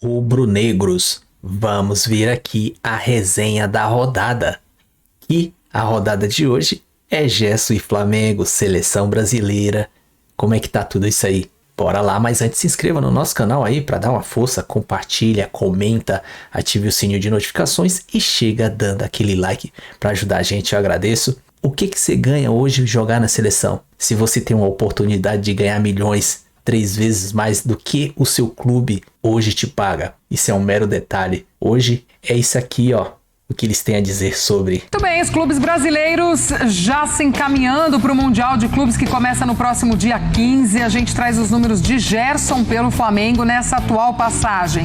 Rubro-negros, vamos ver aqui a resenha da rodada. E a rodada de hoje é Gerson e Flamengo, seleção brasileira. Como é que tá tudo isso aí? Bora lá, mas antes se inscreva no nosso canal aí para dar uma força, compartilha, comenta, ative o sininho de notificações e chega dando aquele like para ajudar a gente, eu agradeço. O que você ganha hoje jogar na seleção? Se você tem uma oportunidade de ganhar milhões, 3 vezes mais do que o seu clube hoje te paga. Isso é um mero detalhe. Hoje é isso aqui, ó, o que eles têm a dizer sobre. Muito bem, os clubes brasileiros já se encaminhando para o Mundial de Clubes que começa no próximo dia 15. A gente traz os números de Gerson pelo Flamengo nessa atual passagem.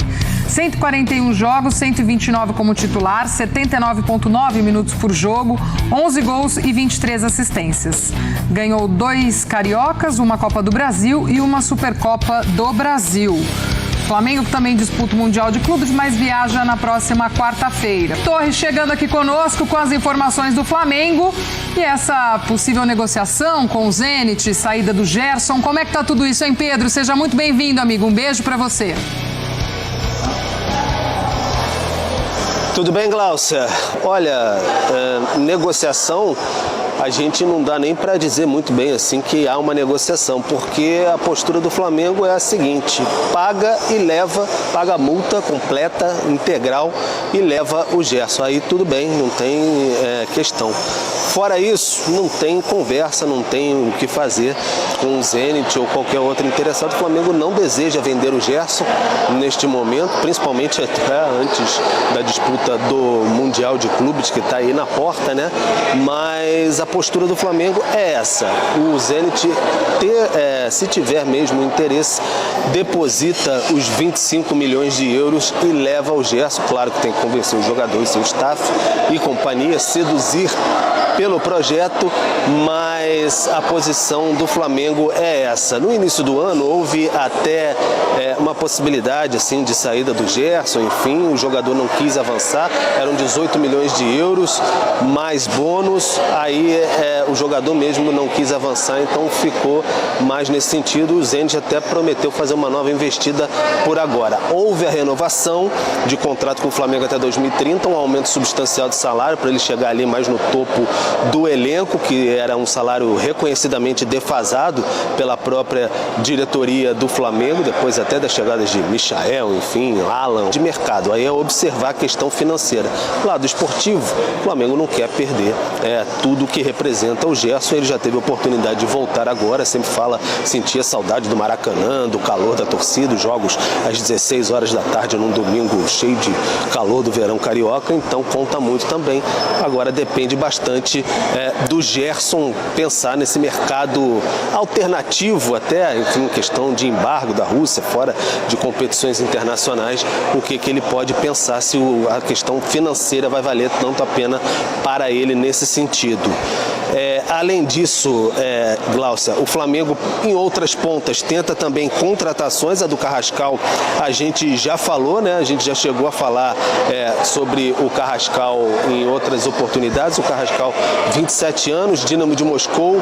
141 jogos, 129 como titular, 79,9 minutos por jogo, 11 gols e 23 assistências. Ganhou 2 cariocas, uma Copa do Brasil e uma Supercopa do Brasil. Flamengo também disputa o Mundial de Clubes, mas viaja na próxima quarta-feira. Torres chegando aqui conosco com as informações do Flamengo e essa possível negociação com o Zenit, saída do Gerson. Como é que tá tudo isso, hein, Pedro? Seja muito bem-vindo, amigo. Um beijo pra você. Tudo bem, Gláucia? Olha, negociação, a gente não dá nem para dizer muito bem assim que há uma negociação, porque a postura do Flamengo é a seguinte: paga e leva, paga a multa completa, integral e leva o Gerson. Aí tudo bem, não tem questão. Fora isso, não tem conversa, não tem o que fazer com o Zenit ou qualquer outro interessado. O Flamengo não deseja vender o Gerson neste momento, principalmente até antes da disputa do Mundial de Clubes, que está aí na porta, né? Mas a postura do Flamengo é essa: o Zenit, se tiver mesmo interesse, deposita os 25 milhões de euros e leva o Gerson. Claro que tem que convencer o jogador e seu staff e companhia, seduzir pelo projeto, mas a posição do Flamengo é essa. No início do ano houve até uma possibilidade assim de saída do Gerson, enfim, o jogador não quis avançar, eram 18 milhões de euros mais bônus, aí o jogador mesmo não quis avançar, então ficou mais nesse sentido. O Zenit até prometeu fazer uma nova investida por agora. Houve a renovação de contrato com o Flamengo até 2030, um aumento substancial de salário para ele chegar ali mais no topo do elenco, que era um salário reconhecidamente defasado pela própria diretoria do Flamengo, depois até das chegadas de Michael, enfim, Alan, de mercado. Aí é observar a questão financeira. Lado esportivo, o Flamengo não quer perder tudo que representa o Gerson. Ele já teve a oportunidade de voltar agora, sempre fala, sentia saudade do Maracanã, do calor da torcida, os jogos às 16 horas da tarde num domingo cheio de calor do verão carioca, então conta muito também. Agora depende bastante do Gerson pensar nesse mercado alternativo, até, enfim, questão de embargo da Rússia, fora de competições internacionais, o que ele pode pensar, se a questão financeira vai valer tanto a pena para ele nesse sentido. Além disso, Gláucia, o Flamengo em outras pontas tenta também contratações. A do Carrascal a gente já falou, né? A gente já chegou a falar sobre o Carrascal em outras oportunidades. O Carrascal, 27 anos, Dínamo de Moscou,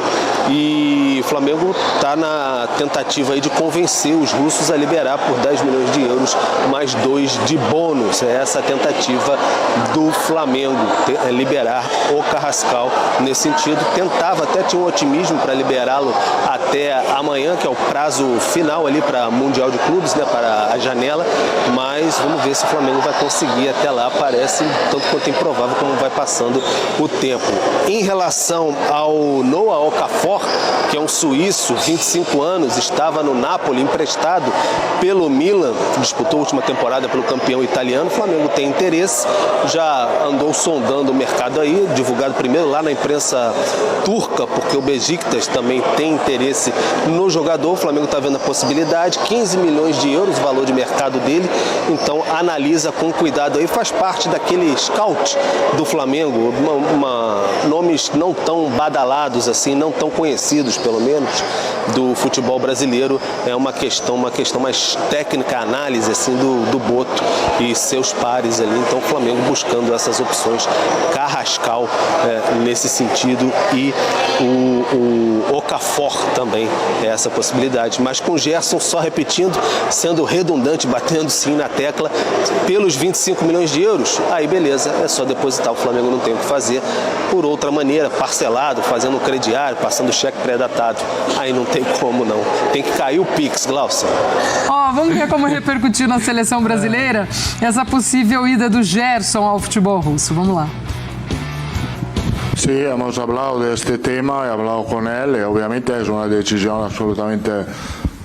e o Flamengo está na tentativa aí de convencer os russos a liberar por 10 milhões de euros mais 2 de bônus. É essa a tentativa do Flamengo, liberar o Carrascal nesse sentido. Tentava, até tinha um otimismo para liberá-lo até amanhã, que é o prazo final ali para Mundial de Clubes, né, para a janela, mas vamos ver se o Flamengo vai conseguir até lá. Parece tanto quanto improvável como vai passando o tempo. Em relação ao Noah Okafor, que é um suíço, 25 anos, estava no Napoli, emprestado pelo Milan, disputou a última temporada pelo campeão italiano. O Flamengo tem interesse, já andou sondando o mercado aí, divulgado primeiro lá na imprensa turca, porque o Beşiktaş também tem interesse no jogador. O Flamengo está vendo a possibilidade, 15 milhões de euros o valor de mercado dele, então analisa com cuidado aí, faz parte daquele scout do Flamengo, nomes não tão badalados assim, não tão conhecidos pelo menos do futebol brasileiro. É uma questão mais técnica, análise assim do Boto e seus pares ali. Então o Flamengo buscando essas opções. Carrascal nesse sentido e o Okafor também é essa possibilidade. Mas com o Gerson só repetindo, sendo redundante, batendo sim na tecla, pelos 25 milhões de euros, aí beleza, é só depositar, o Flamengo não tem o que fazer por outra maneira, parcelado, fazendo um crediário, passando cheque pré-datado, aí não tem como não, tem que cair o Pix, Glaucia. Vamos ver como repercutiu na seleção brasileira essa possível ida do Gerson ao futebol russo, vamos lá. Sí, hemos hablado de este tema, he hablado con él y obviamente es una decisión absolutamente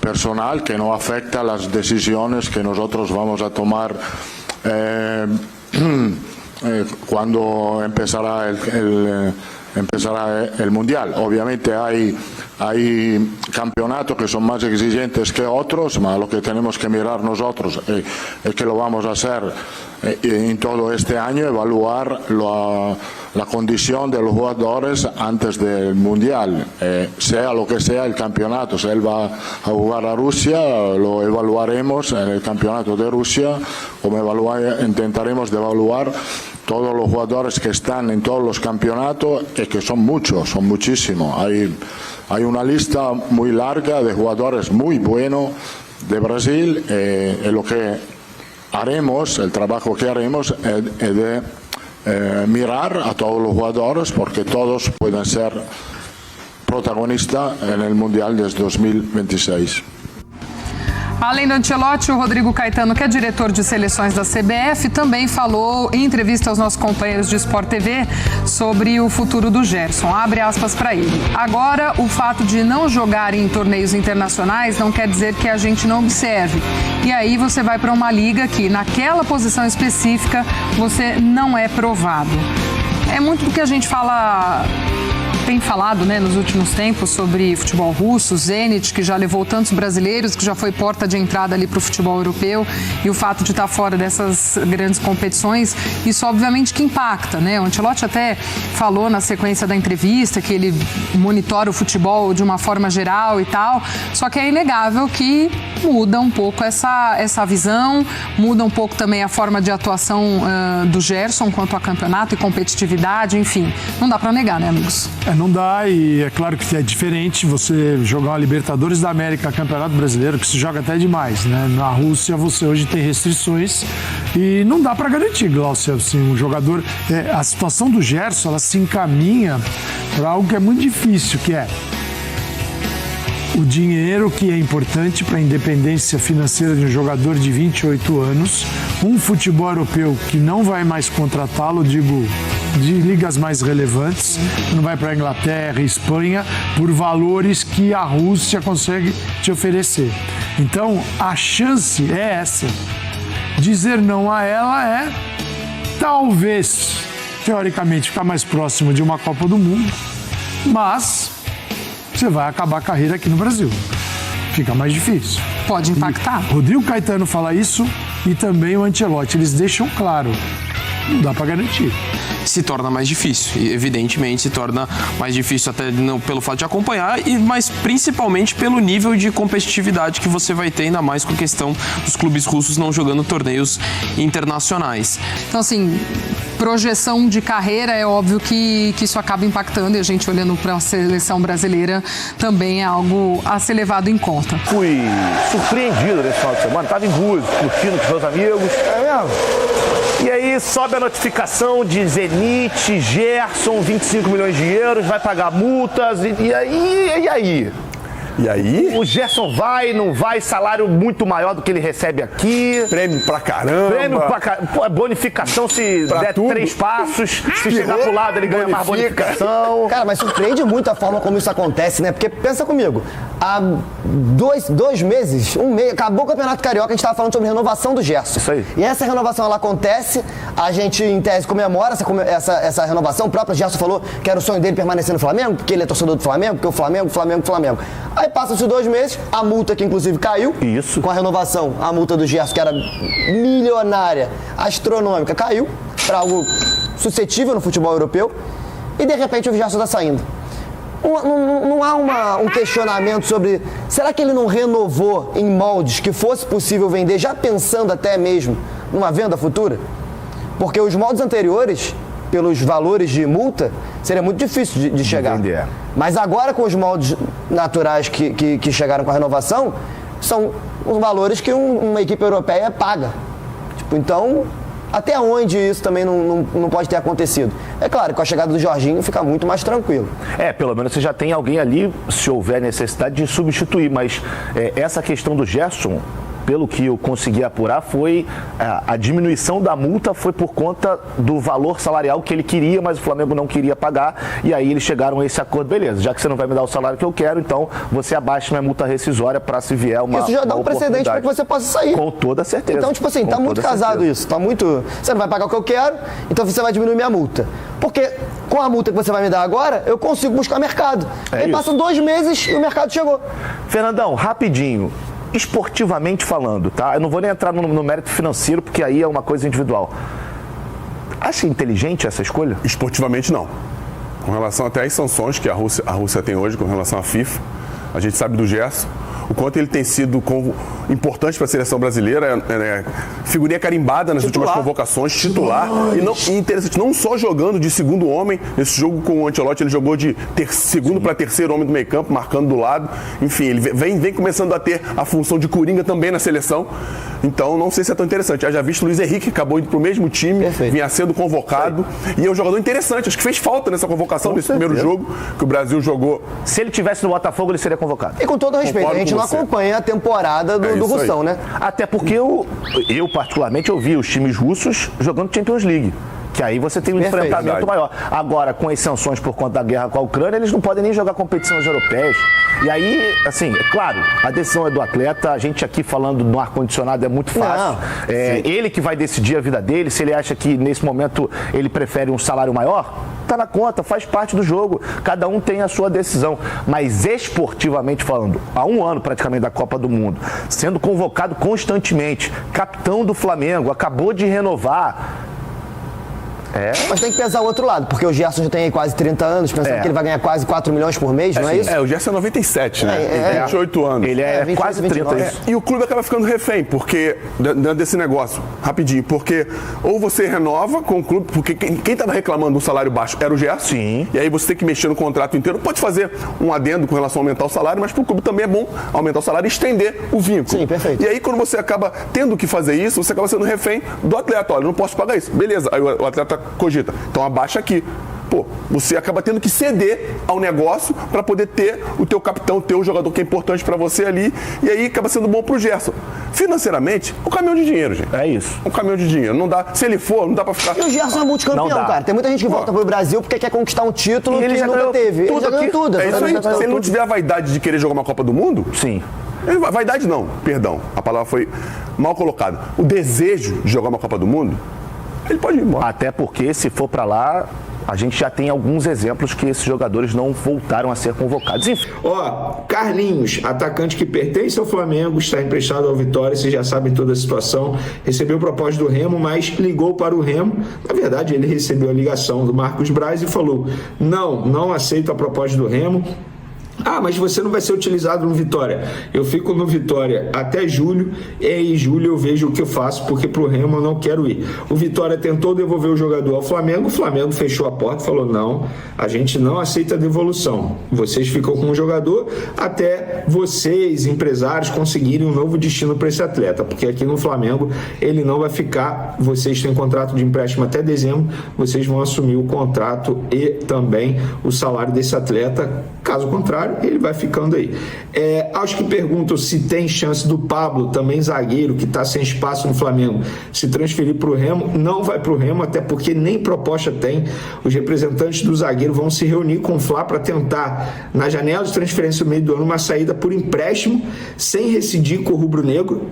personal que no afecta a las decisiones que nosotros vamos a tomar cuando empezará el Mundial. Obviamente hay campeonatos que son más exigentes que otros, pero lo que tenemos que mirar nosotros es que lo vamos a hacer en todo este año, evaluar la condición de los jugadores antes del Mundial, sea lo que sea el campeonato. Si él va a jugar a Rusia, lo evaluaremos en el campeonato de Rusia, como intentaremos de evaluar todos los jugadores que están en todos los campeonatos, y que son muchos, son muchísimos. Hay una lista muy larga de jugadores muy buenos de Brasil, y lo que haremos, el trabajo que haremos es de mirar a todos los jugadores, porque todos pueden ser protagonistas en el Mundial de 2026. Além do Ancelotti, o Rodrigo Caetano, que é diretor de seleções da CBF, também falou em entrevista aos nossos companheiros de Sport TV sobre o futuro do Gerson. Abre aspas para ele. Agora, o fato de não jogar em torneios internacionais não quer dizer que a gente não observe. E aí você vai para uma liga que, naquela posição específica, você não é provado. É muito do que a gente tem falado, né, nos últimos tempos sobre futebol russo, Zenit, que já levou tantos brasileiros, que já foi porta de entrada ali para o futebol europeu, e o fato de estar fora dessas grandes competições, isso obviamente que impacta, né? O Ancelotti até falou na sequência da entrevista que ele monitora o futebol de uma forma geral e tal, só que é inegável que muda um pouco essa visão, muda um pouco também a forma de atuação do Gerson quanto a campeonato e competitividade, enfim, não dá para negar, né, amigos? Não dá, e é claro que é diferente você jogar uma Libertadores da América, Campeonato Brasileiro, que se joga até demais, né? Na Rússia você hoje tem restrições e não dá para garantir, Glaucia, assim, um jogador... a situação do Gerson, ela se encaminha para algo que é muito difícil, que é o dinheiro, que é importante para a independência financeira de um jogador de 28 anos, um futebol europeu que não vai mais contratá-lo, digo, de ligas mais relevantes, não vai para a Inglaterra, Espanha, por valores que a Rússia consegue te oferecer. Então, a chance é essa. Dizer não a ela é, talvez, teoricamente, ficar mais próximo de uma Copa do Mundo, mas você vai acabar a carreira aqui no Brasil. Fica mais difícil. Pode impactar. E Rodrigo Caetano fala isso e também o Ancelotti. Eles deixam claro, não dá para garantir. Se torna mais difícil, e evidentemente se torna mais difícil até não pelo fato de acompanhar, mas principalmente pelo nível de competitividade que você vai ter, ainda mais com a questão dos clubes russos não jogando torneios internacionais. Então, assim, projeção de carreira, é óbvio que isso acaba impactando, e a gente olhando para a seleção brasileira também é algo a ser levado em conta. Fui surpreendido nesse final de semana, estava em Búzios, curtindo com seus amigos. É mesmo? E aí sobe a notificação de Zenit, Gerson, 25 milhões de euros, vai pagar multas, e aí? E aí? O Gerson vai, não vai, salário muito maior do que ele recebe aqui. Prêmio pra caramba. Pô, bonificação se der tudo. 3 passos. Se chegar pro lado, ele ganha mais bonificação. Cara, mas surpreende muito a forma como isso acontece, né? Porque pensa comigo, há 2 meses, um mês, acabou o Campeonato Carioca, a gente tava falando sobre renovação do Gerson. Isso aí. E essa renovação, ela acontece, a gente, em tese, comemora essa renovação. O próprio Gerson falou que era o sonho dele permanecer no Flamengo, porque ele é torcedor do Flamengo, porque o Flamengo. Aí passam-se 2 meses, a multa que inclusive caiu. Isso. Com a renovação, a multa do Gerson, que era milionária, astronômica, caiu para algo suscetível no futebol europeu. E de repente o Gerson está saindo. Não há um questionamento sobre, será que ele não renovou em moldes que fosse possível vender, já pensando até mesmo numa venda futura? Porque os moldes anteriores pelos valores de multa, seria muito difícil de chegar. Entender. Mas agora, com os moldes naturais que chegaram com a renovação, são os valores que uma equipe europeia paga. Tipo, então, até onde isso também não pode ter acontecido? É claro, com a chegada do Jorginho fica muito mais tranquilo. Pelo menos você já tem alguém ali, se houver necessidade de substituir, mas essa questão do Gerson, pelo que eu consegui apurar, foi a diminuição da multa foi por conta do valor salarial que ele queria, mas o Flamengo não queria pagar, e aí eles chegaram a esse acordo, beleza, já que você não vai me dar o salário que eu quero, então você abaixa minha multa rescisória para se vier uma Isso já dá um precedente para que você possa sair. Com toda certeza. Então, tipo assim, tá muito casado isso, tá muito... Você não vai pagar o que eu quero, então você vai diminuir minha multa. Porque com a multa que você vai me dar agora, eu consigo buscar mercado. Aí passam 2 meses e o mercado chegou. Fernandão, rapidinho, esportivamente falando, tá? Eu não vou nem entrar no mérito financeiro, porque aí é uma coisa individual. Acha inteligente essa escolha? Esportivamente, não. Com relação até às sanções que a Rússia tem hoje com relação à FIFA, a gente sabe do Gerson, o quanto ele tem sido importante para a seleção brasileira, figurinha carimbada nas últimas convocações, titular, e interessante, não só jogando de segundo homem, nesse jogo com o Ancelotti ele jogou de segundo para terceiro homem do meio campo, marcando do lado, enfim, ele vem começando a ter a função de coringa também na seleção, então não sei se é tão interessante. Já visto o Luiz Henrique, acabou indo para o mesmo time, vinha sendo convocado, e é um jogador interessante, acho que fez falta nessa convocação, nesse primeiro jogo que o Brasil jogou. Se ele tivesse no Botafogo, ele seria convocado. E com todo respeito, a gente não acompanha a temporada do Russão, né? Até porque eu particularmente, eu vi os times russos jogando Champions League. Que aí você tem um enfrentamento maior. Agora, com as sanções por conta da guerra com a Ucrânia, eles não podem nem jogar competições europeias. E aí, assim, é claro, a decisão é do atleta, a gente aqui falando no ar-condicionado é muito fácil. Ele que vai decidir a vida dele, se ele acha que nesse momento ele prefere um salário maior, tá na conta, faz parte do jogo. Cada um tem a sua decisão. Mas esportivamente falando, há 1 ano praticamente da Copa do Mundo, sendo convocado constantemente, capitão do Flamengo, acabou de renovar. Mas tem que pesar o outro lado, porque o Gerson já tem aí quase 30 anos, pensando que ele vai ganhar quase 4 milhões por mês, não é isso? O Gerson é 97, né? Ele tem 28 anos. Ele é quase 30. E o clube acaba ficando refém, porque dentro desse negócio, rapidinho, porque ou você renova com o clube, porque quem estava reclamando do salário baixo era o Gerson. Sim. E aí você tem que mexer no contrato inteiro. Pode fazer um adendo com relação a aumentar o salário, mas para o clube também é bom aumentar o salário e estender o vínculo. Sim, perfeito. E aí quando você acaba tendo que fazer isso, você acaba sendo refém do atleta. Olha, eu não posso pagar isso. Beleza, aí o atleta cogita. Então abaixa aqui. Você acaba tendo que ceder ao negócio para poder ter o teu capitão, ter o jogador que é importante para você ali, e aí acaba sendo bom pro Gerson. Financeiramente, um caminhão de dinheiro, gente. É isso. Um caminhão de dinheiro. Não dá, se ele for, não dá para ficar... E o Gerson é multicampeão, cara. Tem muita gente que volta pro Brasil porque quer conquistar um título que ele nunca teve. Ele já ganhou tudo. É isso aí. Se ele não tiver a vaidade de querer jogar uma Copa do Mundo... Sim. Vaidade não, perdão. A palavra foi mal colocada. O desejo de jogar uma Copa do Mundo, ele pode ir embora. Até porque, se for para lá, a gente já tem alguns exemplos que esses jogadores não voltaram a ser convocados. Enfim. Carlinhos, atacante que pertence ao Flamengo, está emprestado ao Vitória, vocês já sabem toda a situação. Recebeu proposta do Remo, mas ligou para o Remo. Na verdade, ele recebeu a ligação do Marcos Braz e falou: não aceito a proposta do Remo. Mas você não vai ser utilizado no Vitória. Eu fico no Vitória até julho, e aí em julho eu vejo o que eu faço, porque pro Remo eu não quero ir. O Vitória tentou devolver o jogador ao Flamengo, o Flamengo fechou a porta e falou: não, a gente não aceita a devolução. Vocês ficam com o jogador até vocês, empresários, conseguirem um novo destino para esse atleta, porque aqui no Flamengo ele não vai ficar. Vocês têm contrato de empréstimo até dezembro, vocês vão assumir o contrato e também o salário desse atleta. Caso contrário, ele vai ficando aí. Aos que perguntam se tem chance do Pablo, também zagueiro, que está sem espaço no Flamengo, se transferir para o Remo, não vai para o Remo, até porque nem proposta tem. Os representantes do zagueiro vão se reunir com o Fla para tentar, na janela de transferência no meio do ano, uma saída por empréstimo, sem rescindir com o rubro-negro,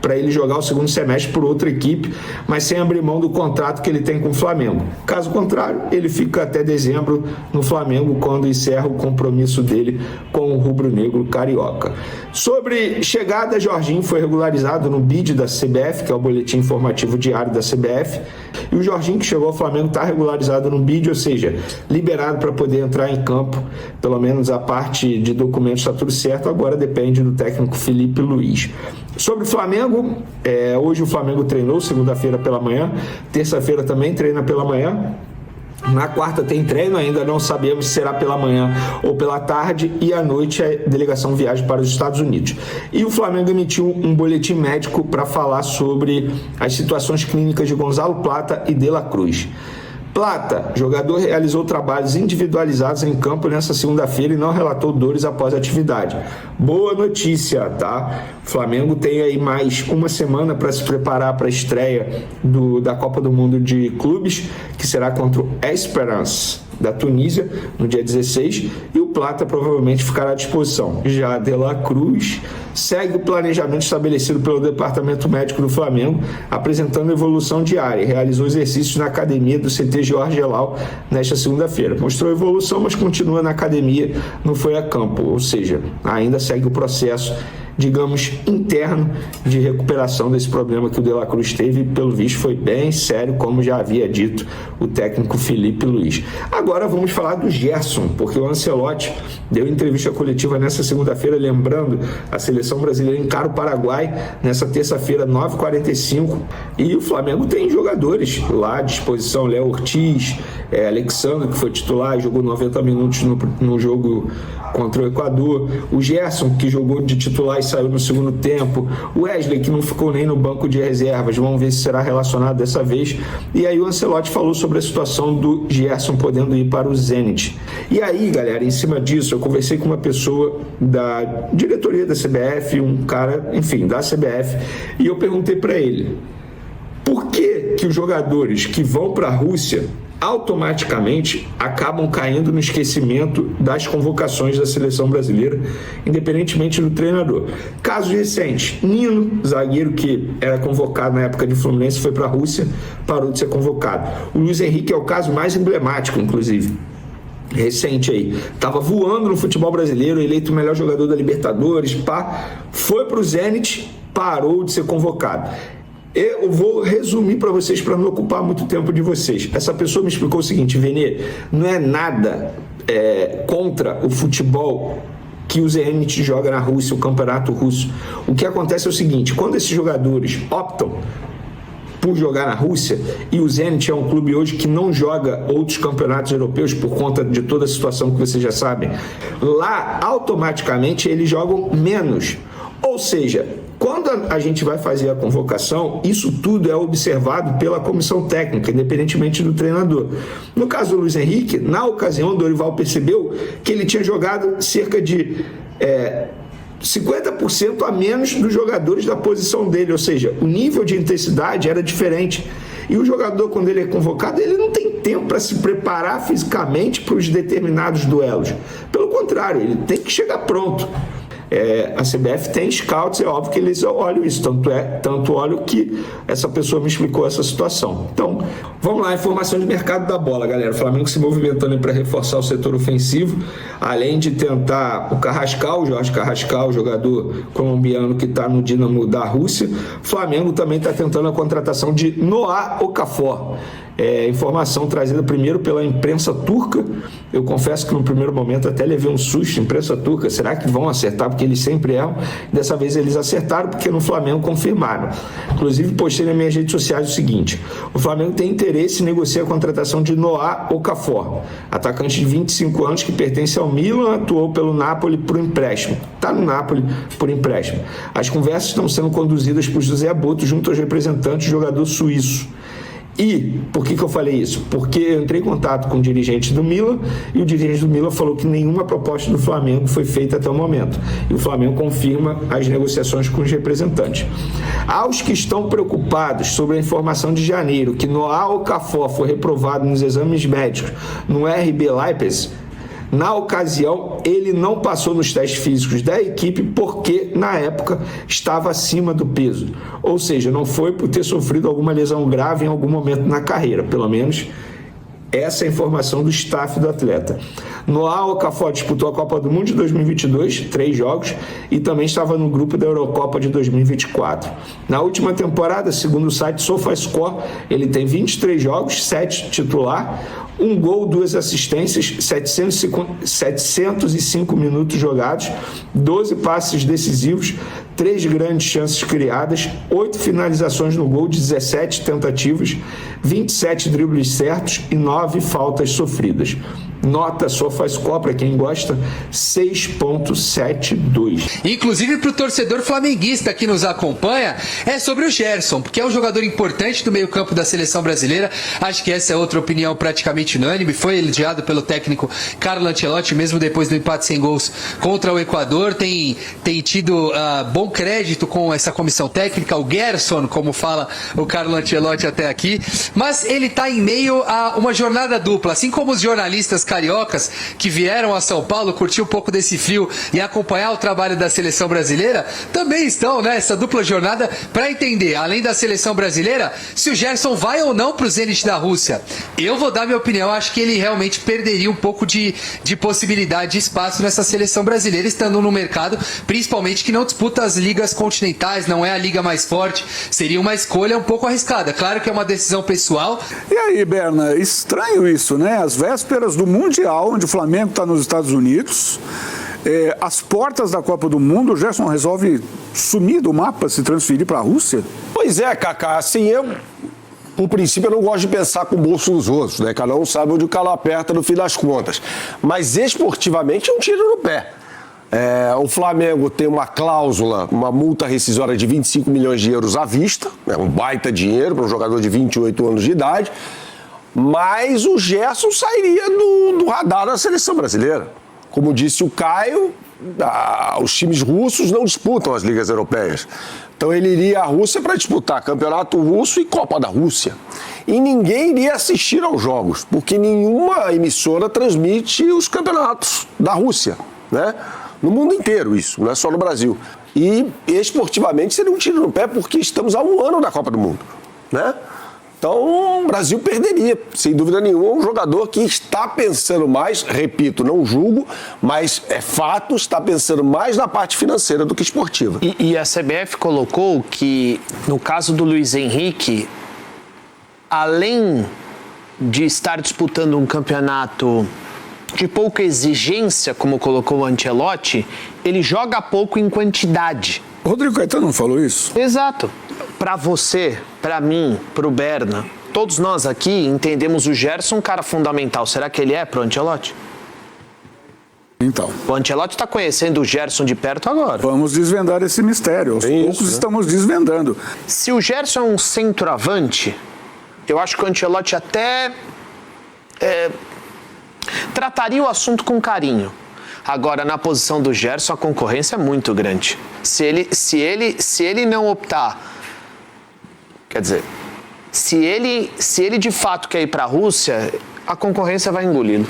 para ele jogar o segundo semestre por outra equipe, mas sem abrir mão do contrato que ele tem com o Flamengo. Caso contrário, ele fica até dezembro no Flamengo, quando encerra o compromisso dele com o rubro-negro carioca. Sobre chegada, Jorginho foi regularizado no BID da CBF, que é o Boletim Informativo Diário da CBF, e o Jorginho, que chegou ao Flamengo, está regularizado no BID, ou seja, liberado para poder entrar em campo. Pelo menos a parte de documentos está tudo certo, agora depende do técnico Felipe Luiz. Sobre o Flamengo, hoje o Flamengo treinou segunda-feira pela manhã, terça-feira também treina pela manhã. Na quarta tem treino, ainda não sabemos se será pela manhã ou pela tarde, e à noite a delegação viaja para os Estados Unidos. E o Flamengo emitiu um boletim médico para falar sobre as situações clínicas de Gonzalo Plata e De La Cruz. Plata, jogador, realizou trabalhos individualizados em campo nesta segunda-feira e não relatou dores após a atividade. Boa notícia, tá? O Flamengo tem aí mais uma semana para se preparar para a estreia da Copa do Mundo de Clubes, que será contra o Esperance da Tunísia, no dia 16, e o Plata provavelmente ficará à disposição. Já De La Cruz segue o planejamento estabelecido pelo Departamento Médico do Flamengo, apresentando evolução diária. Realizou exercícios na academia do CT Jorge Gelau nesta segunda-feira. Mostrou evolução, mas continua na academia, não foi a campo, ou seja, ainda segue o processo, digamos, interno de recuperação desse problema que o De La Cruz teve, e pelo visto foi bem sério, como já havia dito o técnico Felipe Luiz. Agora vamos falar do Gerson, porque o Ancelotti deu entrevista coletiva nessa segunda-feira, lembrando, a seleção brasileira encara o Paraguai nessa terça-feira, 9h45, e o Flamengo tem jogadores lá à disposição, Léo Ortiz, Alexandre, que foi titular e jogou 90 minutos no jogo contra o Equador, o Gerson, que jogou de titular e saiu no segundo tempo, o Wesley, que não ficou nem no banco de reservas, vamos ver se será relacionado dessa vez. E aí o Ancelotti falou sobre a situação do Gerson podendo ir para o Zenit. E aí, galera, em cima disso, eu conversei com uma pessoa da diretoria da CBF, um cara, enfim, da CBF, e eu perguntei para ele, por que os jogadores que vão para a Rússia automaticamente acabam caindo no esquecimento das convocações da seleção brasileira, independentemente do treinador. Casos recentes, Nino, zagueiro que era convocado na época de Fluminense, foi para a Rússia, parou de ser convocado. O Luiz Henrique é o caso mais emblemático, inclusive. Recente aí, estava voando no futebol brasileiro, eleito o melhor jogador da Libertadores, foi para o Zenit, parou de ser convocado. Eu vou resumir para vocês, para não ocupar muito tempo de vocês. Essa pessoa me explicou o seguinte: Vene, não é nada contra o futebol que o Zenit joga na Rússia, o campeonato russo. O que acontece é o seguinte: quando esses jogadores optam por jogar na Rússia, e o Zenit é um clube hoje que não joga outros campeonatos europeus por conta de toda a situação que vocês já sabem, lá automaticamente eles jogam menos. Ou seja, quando a gente vai fazer a convocação, isso tudo é observado pela comissão técnica, independentemente do treinador. No caso do Luiz Henrique, na ocasião, o Dorival percebeu que ele tinha jogado cerca de 50% a menos dos jogadores da posição dele, ou seja, o nível de intensidade era diferente. E o jogador, quando ele é convocado, ele não tem tempo para se preparar fisicamente para os determinados duelos. Pelo contrário, ele tem que chegar pronto. A CBF tem scouts, é óbvio que eles olham isso, tanto olham que essa pessoa me explicou essa situação. Então, vamos lá, informação de mercado da bola, galera. O Flamengo se movimentando para reforçar o setor ofensivo, além de tentar o Jorge Carrascal, jogador colombiano que está no Dinamo da Rússia. O Flamengo também está tentando a contratação de Noah Okafor. Informação trazida primeiro pela imprensa turca. Eu confesso que no primeiro momento até levei um susto, imprensa turca, será que vão acertar? Porque eles sempre erram. Dessa vez eles acertaram, porque no Flamengo confirmaram. Inclusive postei nas minhas redes sociais o seguinte: o Flamengo tem interesse em negociar a contratação de Noah Okafor, atacante de 25 anos que pertence ao Milan, atuou pelo Napoli por empréstimo. Está no Napoli por empréstimo. As conversas estão sendo conduzidas por José Boto junto aos representantes do jogador suíço. E por que eu falei isso? Porque eu entrei em contato com o dirigente do Milan e o dirigente do Milan falou que nenhuma proposta do Flamengo foi feita até o momento. E o Flamengo confirma as negociações com os representantes. Aos que estão preocupados sobre a informação de janeiro que Noah Okafor foi reprovado nos exames médicos no RB Leipzig, na ocasião, ele não passou nos testes físicos da equipe porque, na época, estava acima do peso. Ou seja, não foi por ter sofrido alguma lesão grave em algum momento na carreira. Pelo menos, essa é a informação do staff do atleta. Noah Okafor disputou a Copa do Mundo de 2022, 3 jogos, e também estava no grupo da Eurocopa de 2024. Na última temporada, segundo o site SofaScore, ele tem 23 jogos, 7 titular, 1 gol, 2 assistências, 705 minutos jogados, 12 passes decisivos, 3 grandes chances criadas, 8 finalizações no gol de 17 tentativas, 27 dribles certos e 9 faltas sofridas. Nota SofaScore, para quem gosta, 6.72. Inclusive para o torcedor flamenguista que nos acompanha, é sobre o Gerson, porque é um jogador importante do meio-campo da seleção brasileira. Acho que essa é outra opinião praticamente unânime. Foi elogiado pelo técnico Carlo Ancelotti, mesmo depois do empate sem gols contra o Equador. Tem tido bom crédito com essa comissão técnica, o Gerson, como fala o Carlo Ancelotti até aqui. Mas ele está em meio a uma jornada dupla, assim como os jornalistas cariocas que vieram a São Paulo curtir um pouco desse frio e acompanhar o trabalho da seleção brasileira, também estão nessa dupla jornada para entender, além da seleção brasileira, se o Gerson vai ou não para o Zenit da Rússia. Eu vou dar minha opinião, acho que ele realmente perderia um pouco de possibilidade de espaço nessa seleção brasileira, estando no mercado, principalmente que não disputa as ligas continentais, não é a liga mais forte, seria uma escolha um pouco arriscada. Claro que é uma decisão pessoal. E aí, Berna, estranho isso, né? Às vésperas do Mundial, onde o Flamengo está nos Estados Unidos, às portas da Copa do Mundo, o Gerson resolve sumir do mapa, se transferir para a Rússia? Pois é, Cacá, assim, por princípio, eu não gosto de pensar com o bolso dos outros, né? Cada um sabe onde o calo aperta no fim das contas. Mas esportivamente é um tiro no pé. O Flamengo tem uma cláusula, uma multa rescisória de 25 milhões de euros à vista, um baita dinheiro para um jogador de 28 anos de idade, mas o Gerson sairia do radar da seleção brasileira. Como disse o Caio, os times russos não disputam as ligas europeias. Então ele iria à Rússia para disputar Campeonato Russo e Copa da Rússia. E ninguém iria assistir aos jogos, porque nenhuma emissora transmite os campeonatos da Rússia, né? No mundo inteiro isso, não é só no Brasil. E esportivamente seria um tiro no pé, porque estamos há um ano da Copa do Mundo, né? Então o Brasil perderia, sem dúvida nenhuma, um jogador que está pensando mais, repito, não julgo, mas é fato, está pensando mais na parte financeira do que esportiva. E a CBF colocou que, no caso do Luiz Henrique, além de estar disputando um campeonato de pouca exigência, como colocou o Ancelotti, ele joga pouco em quantidade. O Rodrigo Caetano falou isso? Exato. Para você, para mim, para o Berna, todos nós aqui entendemos o Gerson um cara fundamental. Será que ele é para o Ancelotti? Então. O Ancelotti está conhecendo o Gerson de perto agora. Vamos desvendar esse mistério. Aos poucos estamos desvendando. Se o Gerson é um centroavante, eu acho que o Ancelotti até trataria o assunto com carinho. Agora, na posição do Gerson, a concorrência é muito grande. Se ele não optar, quer dizer, se ele de fato quer ir para a Rússia, a concorrência vai engoli-lo.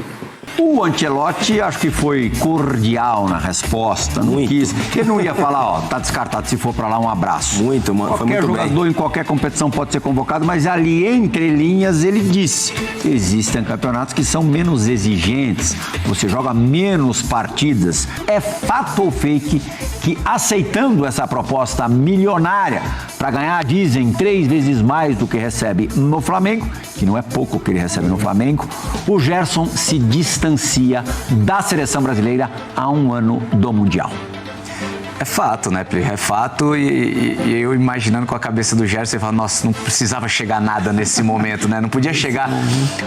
O Ancelotti acho que foi cordial na resposta, não quis. Ele não ia falar, tá descartado, se for para lá, um abraço. Muito, mano. Qualquer jogador em qualquer competição pode ser convocado, mas ali entre linhas ele disse: existem campeonatos que são menos exigentes, você joga menos partidas. É fato ou fake que, aceitando essa proposta milionária para ganhar, dizem, 3 vezes mais do que recebe no Flamengo, que não é pouco o que ele recebe no Flamengo, o Gerson se distancia da seleção brasileira há um ano do Mundial. É fato, né, Pri? É fato, e eu imaginando com a cabeça do Gerson, eu falo, nossa, não precisava chegar nada nesse momento, né? Não podia chegar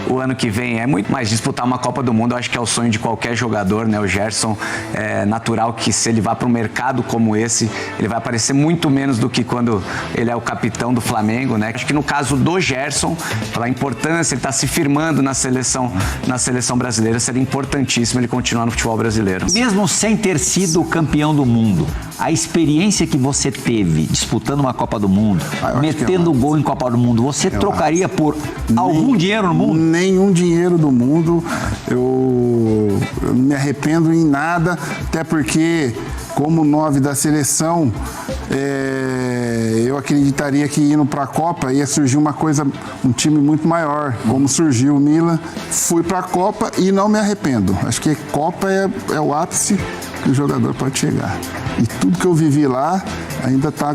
o ano que vem. É muito mais disputar uma Copa do Mundo, eu acho que é o sonho de qualquer jogador, né? O Gerson, é natural que se ele vá para um mercado como esse, ele vai aparecer muito menos do que quando ele é o capitão do Flamengo, né? Acho que no caso do Gerson, pela importância, ele está se firmando na seleção brasileira, seria importantíssimo ele continuar no futebol brasileiro. Mesmo sem ter sido campeão do mundo, a experiência que você teve disputando uma Copa do Mundo, metendo gol em Copa do Mundo, você trocaria por algum dinheiro no mundo? Nenhum dinheiro do mundo. Eu não me arrependo em nada, até porque, como 9 da seleção, eu acreditaria que indo para a Copa ia surgir um time muito maior, como surgiu o Milan. Fui para a Copa e não me arrependo. Acho que Copa é o ápice que o jogador pode chegar. E tudo que eu vivi lá ainda tá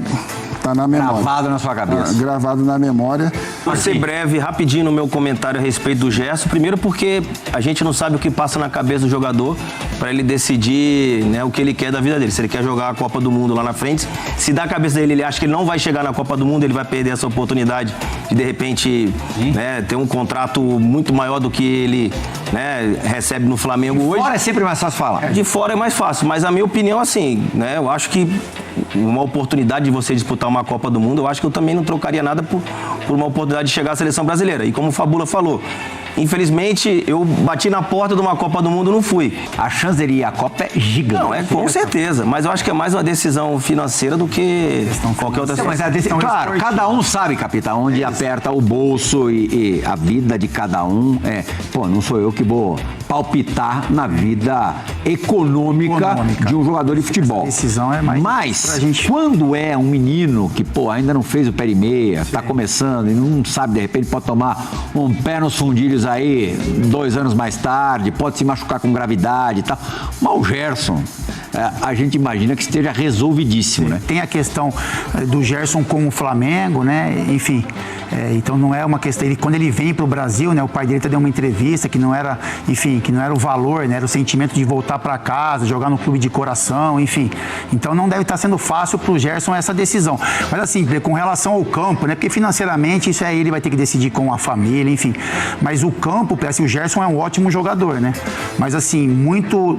na memória. Gravado na sua cabeça. Gravado na memória. Vou ser breve, rapidinho no meu comentário a respeito do Gerson. Primeiro porque a gente não sabe o que passa na cabeça do jogador para ele decidir, né, o que ele quer da vida dele. Se ele quer jogar a Copa do Mundo lá na frente, se da cabeça dele ele acha que ele não vai chegar na Copa do Mundo, ele vai perder essa oportunidade de repente, né, ter um contrato muito maior do que ele, né, recebe no Flamengo hoje. De fora é sempre mais fácil falar. De fora é mais fácil, mas a minha opinião, assim, né, eu acho que uma oportunidade de você disputar uma Copa do Mundo, eu acho que eu também não trocaria nada por uma oportunidade de chegar à seleção brasileira. E como o Fabula falou, infelizmente eu bati na porta de uma Copa do Mundo e não fui. A chance dele ir à Copa é gigante. Não, com certeza, mas eu acho que é mais uma decisão financeira do que qualquer outra situação. Mas a decisão, claro, cada um sabe, capitão, onde aperta o bolso e a vida de cada um não sou eu que vou palpitar na vida econômica de um jogador de futebol. Essa decisão é mais... Mas, quando é um menino que, ainda não fez o pé e meia, tá começando e não sabe, de repente pode tomar um pé nos fundilhos aí 2 anos mais tarde, pode se machucar com gravidade e tal. Mas o Gerson, a gente imagina que esteja resolvidíssimo, né? Tem a questão do Gerson com o Flamengo, né? Enfim, então não é uma questão... Quando ele vem para o Brasil, né? O pai dele até deu uma entrevista que não era, enfim, que não era o valor, né? Era o sentimento de voltar para casa, jogar no clube de coração, enfim. Então não deve estar sendo fácil para o Gerson essa decisão. Mas assim, com relação ao campo, né? Porque financeiramente isso aí ele vai ter que decidir com a família, enfim. Mas o campo, assim, o Gerson é um ótimo jogador, né? Mas assim, muito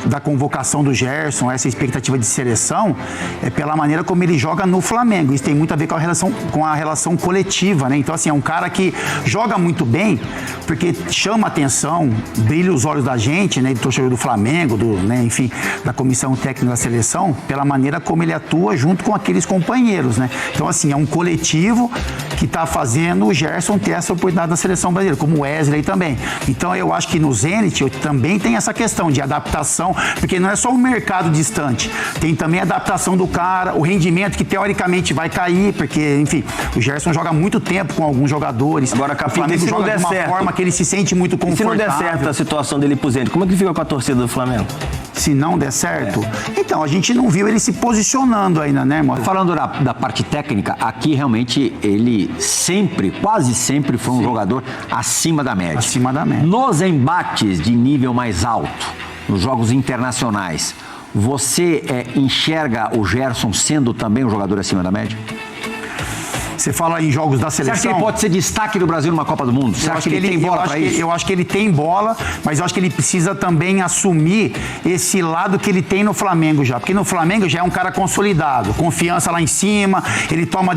da convocação do Gerson, essa expectativa de seleção, é pela maneira como ele joga no Flamengo. Isso tem muito a ver com a relação coletiva, né? Então assim, é um cara que joga muito bem, porque chama atenção, brilha os olhos da gente, né? Do torcedor do Flamengo, né? Enfim, da comissão técnica da seleção, pela maneira como ele atua junto com aqueles companheiros, né? Então assim, é um coletivo que está fazendo o Gerson ter essa oportunidade da seleção brasileira, como o Wesley também. Então eu acho que no Zenit também tem essa questão de adaptação, porque não é só um mercado distante, tem também a adaptação do cara, o rendimento que teoricamente vai cair, porque, enfim, o Gerson joga muito tempo com alguns jogadores. Agora, capitão, se joga não der de uma certo, forma que ele se sente muito confortável. E se não der certo a situação dele pro Zenit, como é que fica com a torcida do Flamengo? Se não der certo, então a gente não viu ele se posicionando ainda, né, irmão? Falando da parte técnica, aqui realmente ele quase sempre foi um jogador acima da média. Acima da média. Nos embates de nível mais alto, nos jogos internacionais, você enxerga o Gerson sendo também um jogador acima da média? Você fala em jogos da seleção... Você acha que ele pode ser destaque do Brasil numa Copa do Mundo? Você acha que ele tem bola para isso? Eu acho que ele tem bola, mas eu acho que ele precisa também assumir esse lado que ele tem no Flamengo já. Porque no Flamengo já é um cara consolidado, confiança lá em cima, ele toma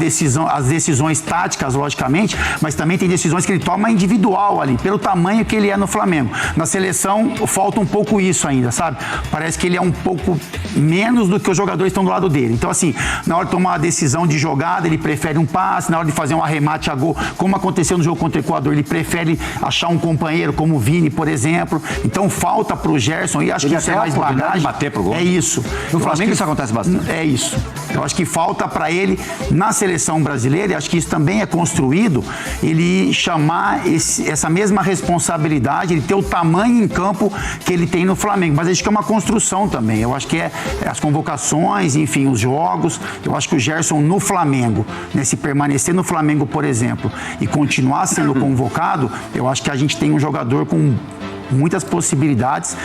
as decisões táticas, logicamente, mas também tem decisões que ele toma individual ali, pelo tamanho que ele é no Flamengo. Na seleção falta um pouco isso ainda, sabe? Parece que ele é um pouco menos do que os jogadores estão do lado dele. Então, assim, na hora de tomar a decisão de jogada, ele prefere um passe, na hora de fazer um arremate a gol, como aconteceu no jogo contra o Equador, ele prefere achar um companheiro como o Vini, por exemplo. Então falta pro Gerson, e acho que isso é mais bagagem. Bater pro gol. É isso. No Flamengo isso acontece bastante. É isso. Eu acho que falta para ele, na seleção brasileira, e acho que isso também é construído, ele chamar essa mesma responsabilidade, ele ter o tamanho em campo que ele tem no Flamengo. Mas acho que é uma construção também. Eu acho que é as convocações, enfim, os jogos. Eu acho que o Gerson no Flamengo, se permanecer no Flamengo, por exemplo, e continuar sendo convocado, eu acho que a gente tem um jogador com muitas possibilidades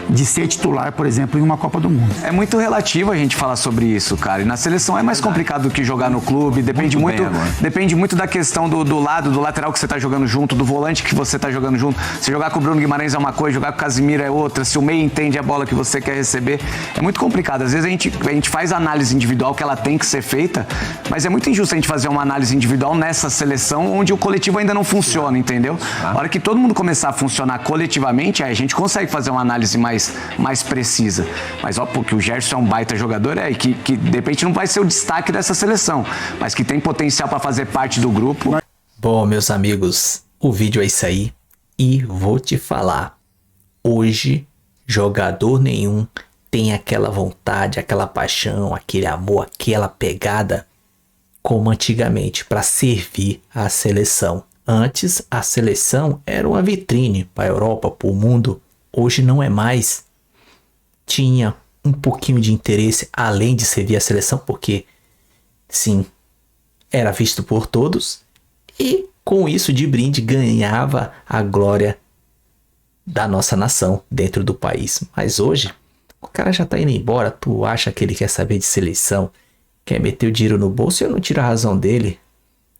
de ser titular, por exemplo, em uma Copa do Mundo. É muito relativo a gente falar sobre isso, cara. E na seleção é mais complicado do que jogar no clube. Depende muito da questão do lateral que você tá jogando junto, do volante que você tá jogando junto. Se jogar com o Bruno Guimarães é uma coisa, jogar com o Casimiro é outra. Se o meio entende a bola que você quer receber, é muito complicado. Às vezes a gente faz a análise individual que ela tem que ser feita, mas é muito injusto a gente fazer uma análise individual nessa seleção onde o coletivo ainda não funciona, entendeu? A hora que todo mundo começar a funcionar coletivamente, a gente consegue fazer uma análise mais precisa. Mas porque o Gerson é um baita jogador, que de repente não vai ser o destaque dessa seleção, mas que tem potencial para fazer parte do grupo. Bom, meus amigos, o vídeo é isso aí. E vou te falar, hoje jogador nenhum tem aquela vontade, aquela paixão, aquele amor, aquela pegada como antigamente para servir a seleção. Antes, a seleção era uma vitrine para a Europa, para o mundo. Hoje não é mais. Tinha um pouquinho de interesse além de servir a seleção, porque, sim, era visto por todos. E Com isso, de brinde, ganhava a glória da nossa nação dentro do país. Mas hoje, o cara já tá indo embora. Tu acha que ele quer saber de seleção? Quer meter o dinheiro no bolso? Eu não tiro a razão dele.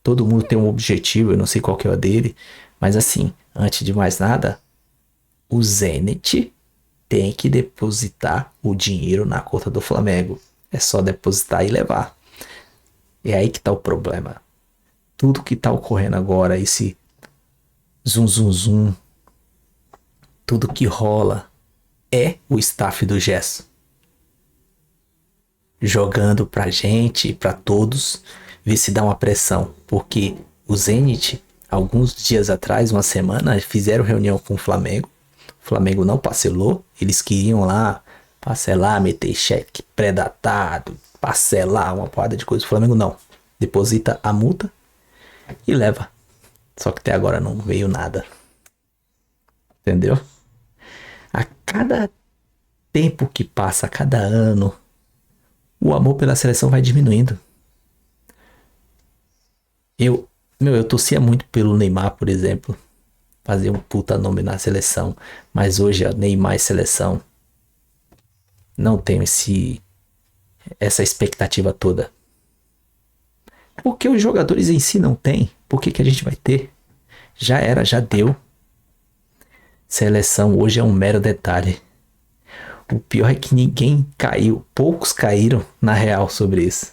Todo mundo tem um objetivo, eu não sei qual que é o dele. Mas assim, antes de mais nada, o Zenit tem que depositar o dinheiro na conta do Flamengo. É só depositar e levar. É aí que tá o problema. Tudo que tá ocorrendo agora, esse zum, tudo que rola é o staff do Gerson jogando pra gente, pra todos, ver se dá uma pressão. Porque o Zenit, alguns dias atrás, uma semana, fizeram reunião com o Flamengo. O Flamengo não parcelou. Eles queriam lá parcelar, meter cheque pré-datado, parcelar uma porrada de coisa. O Flamengo não. Deposita a multa e leva. Só que até agora não veio nada. Entendeu? A cada tempo que passa, a cada ano, o amor pela seleção vai diminuindo. Eu torcia muito pelo Neymar, por exemplo. Fazer um puta nome na seleção. Mas hoje a Neymar e seleção não tenho essa expectativa toda. Porque os jogadores em si não tem. Por que a gente vai ter? Já era, já deu. Seleção hoje é um mero detalhe. O pior é que ninguém caiu. Poucos caíram na real sobre isso.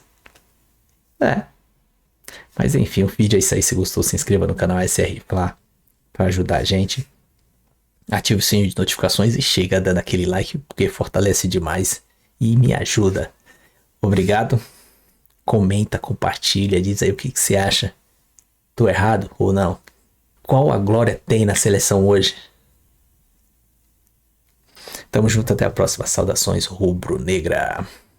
Mas enfim, o vídeo é isso aí. Se gostou, se inscreva no canal SR pra ajudar a gente. Ative o sininho de notificações e chega dando aquele like, porque fortalece demais e me ajuda. Obrigado. Comenta, compartilha, diz aí o que você acha. Tô errado ou não? Qual a glória tem na seleção hoje? Tamo junto, até a próxima. Saudações rubro-negra.